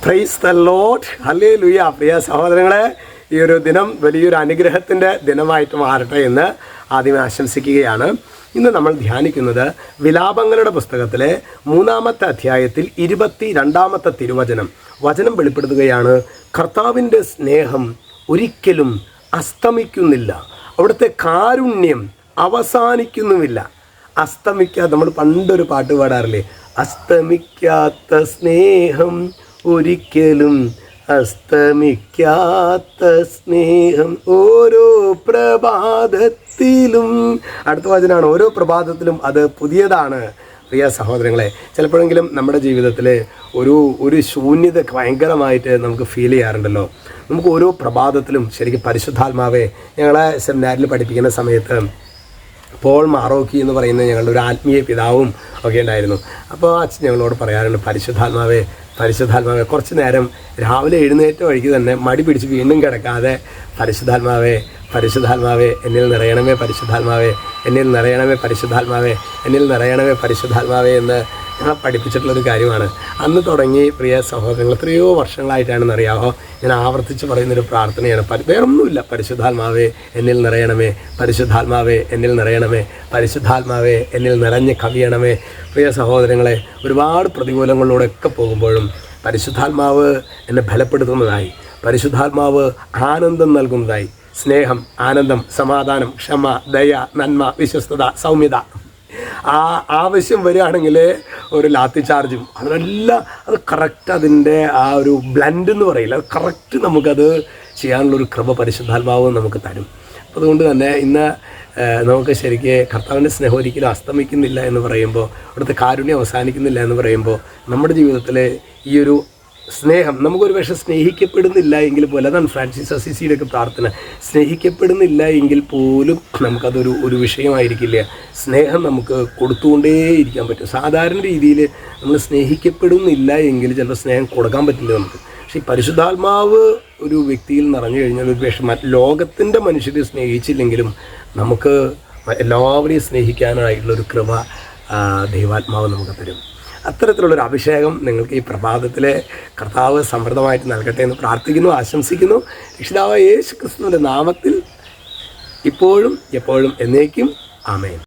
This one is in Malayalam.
Price the lord, hallelujah. പ്രിയ സഹോദരങ്ങളെ, ഈ ഒരു ദിനം വലിയൊരു അനുഗ്രഹത്തിൻ്റെ ദിനമായിട്ട് മാറട്ടെ എന്ന് ആദ്യമേ ആശംസിക്കുകയാണ്. ഇന്ന് നമ്മൾ ധ്യാനിക്കുന്നത് വിലാപങ്ങളുടെ പുസ്തകത്തിലെ 3-ാമത്തെ അധ്യായത്തിൽ 22-ാമത്തെ തിരുവചനം. വചനം വെളിപ്പെടുത്തുകയാണ്, കർത്താവിൻ്റെ സ്നേഹം ഒരിക്കലും അസ്തമിക്കുന്നില്ല, അവിടുത്തെ കാരുണ്യം അവസാനിക്കുന്നുമില്ല. നമ്മൾ പണ്ടൊരു പാട്ട് പാടാറില്ലേ, അസ്തമിക്കാത്ത സ്നേഹം ഒരിക്കലും അസ്തമിക്കാത്ത സ്നേഹം ഓരോ പ്രഭാതത്തിലും. അടുത്ത വചനമാണ്, ഓരോ പ്രഭാതത്തിലും അത് പുതിയതാണ്. പ്രിയ സഹോദരങ്ങളെ, ചിലപ്പോഴെങ്കിലും നമ്മുടെ ജീവിതത്തിൽ ഒരു ശൂന്യത ഭയങ്കരമായിട്ട് നമുക്ക് ഫീൽ ചെയ്യാറുണ്ടല്ലോ. നമുക്ക് ഓരോ പ്രഭാതത്തിലും ശരിക്കും പരിശുദ്ധാത്മാവെ, ഞങ്ങളെ സെമിനാരിൽ പഠിപ്പിക്കുന്ന സമയത്ത് പോൾ മാറോക്കി എന്ന് പറയുന്ന ഞങ്ങളുടെ ഒരു ആത്മീയ പിതാവും ഒക്കെ ഉണ്ടായിരുന്നു. അപ്പോൾ അച്ഛൻ ഞങ്ങളോട് പറയാറുണ്ട്, പരിശുദ്ധാത്മാവെ കുറച്ച് നേരം രാവിലെ എഴുന്നേറ്റ വഴിക്ക് തന്നെ മടി പിടിച്ച് വീണ്ടും കിടക്കാതെ പരിശുദ്ധാത്മാവെ എന്നിൽ നിറയണമേ, എന്നിൽ നിറയണമേ പരിശുദ്ധാത്മാവെ എന്ന് ഞങ്ങളെ പഠിപ്പിച്ചിട്ടുള്ളൊരു കാര്യമാണ്. അന്ന് തുടങ്ങി പ്രിയ സഹോദരങ്ങൾ, എത്രയോ വർഷങ്ങളായിട്ടാണെന്നറിയാമോ ഞാൻ ആവർത്തിച്ച് പറയുന്നൊരു പ്രാർത്ഥനയാണ്. വേറൊന്നുമില്ല, പരിശുദ്ധാത്മാവെ എന്നിൽ നിറയണമേ, എന്നിൽ നിറഞ്ഞ് കവിയണമേ. പ്രിയ സഹോദരങ്ങളെ, ഒരുപാട് പ്രതികൂലങ്ങളിലൂടെയൊക്കെ പോകുമ്പോഴും പരിശുദ്ധാത്മാവ് എന്നെ ബലപ്പെടുത്തുന്നതായി, പരിശുദ്ധാത്മാവ് ആനന്ദം നൽകുന്നതായി. സ്നേഹം, ആനന്ദം, സമാധാനം, ക്ഷമ, ദയ, നന്മ, വിശ്വസ്തത, സൗമ്യത. ആ ആവശ്യം വരികയാണെങ്കിൽ ഒരു ലാത്തി ചാർജും അതിനെല്ലാം അത് കറക്റ്റ്, അതിൻ്റെ ആ ഒരു ബ്ലെൻഡ് എന്ന് പറയില്ല, അത് കറക്റ്റ് നമുക്കത് ചെയ്യാനുള്ളൊരു കൃപ പരിശുദ്ധാത്മാവ് നമുക്ക് തരും. അതുകൊണ്ട് തന്നെ ഇന്ന് നമുക്ക് ശരിക്ക് കർത്താവിൻ്റെ സ്നേഹം ഒരിക്കലും അസ്തമിക്കുന്നില്ല എന്ന് പറയുമ്പോൾ, അവിടുത്തെ കാരുണ്യം അവസാനിക്കുന്നില്ല എന്ന് പറയുമ്പോൾ, നമ്മുടെ ജീവിതത്തിൽ ഈ ഒരു സ്നേഹം നമുക്കൊരു പക്ഷേ സ്നേഹിക്കപ്പെടുന്നില്ല എങ്കിൽ പോലും, അതാണ് ഫ്രാൻസിസ് അസിസിയുടെ ഒക്കെ പ്രാർത്ഥന, സ്നേഹിക്കപ്പെടുന്നില്ല എങ്കിൽ പോലും നമുക്കതൊരു വിഷയമായിരിക്കില്ല. സ്നേഹം നമുക്ക് കൊടുത്തുകൊണ്ടേയിരിക്കാൻ പറ്റും. സാധാരണ രീതിയിൽ നമ്മൾ സ്നേഹിക്കപ്പെടുന്നില്ല എങ്കിൽ ചിലപ്പോൾ സ്നേഹം കൊടുക്കാൻ പറ്റില്ല നമുക്ക്. പക്ഷേ ഈ പരിശുദ്ധാത്മാവ് ഒരു വ്യക്തിയിൽ നിറഞ്ഞു കഴിഞ്ഞാൽ ഒരു പക്ഷേ ലോകത്തിൻ്റെ മനുഷ്യരെ സ്നേഹിച്ചില്ലെങ്കിലും നമുക്ക് എല്ലാവരെയും സ്നേഹിക്കാനായിട്ടുള്ളൊരു കൃപ ദൈവാത്മാവ് നമുക്ക് തരും. അത്തരത്തിലുള്ളൊരു അഭിഷേകം നിങ്ങൾക്ക് ഈ പ്രഭാതത്തിലെ കർത്താവ് സമൃദ്ധമായിട്ട് നൽകട്ടെ എന്ന് പ്രാർത്ഥിക്കുന്നു, ആശംസിക്കുന്നു. രക്ഷിതാവായ യേശു ക്രിസ്തുവിൻ്റെ നാമത്തിൽ ഇപ്പോഴും എപ്പോഴും എന്നേക്കും ആമേൻ.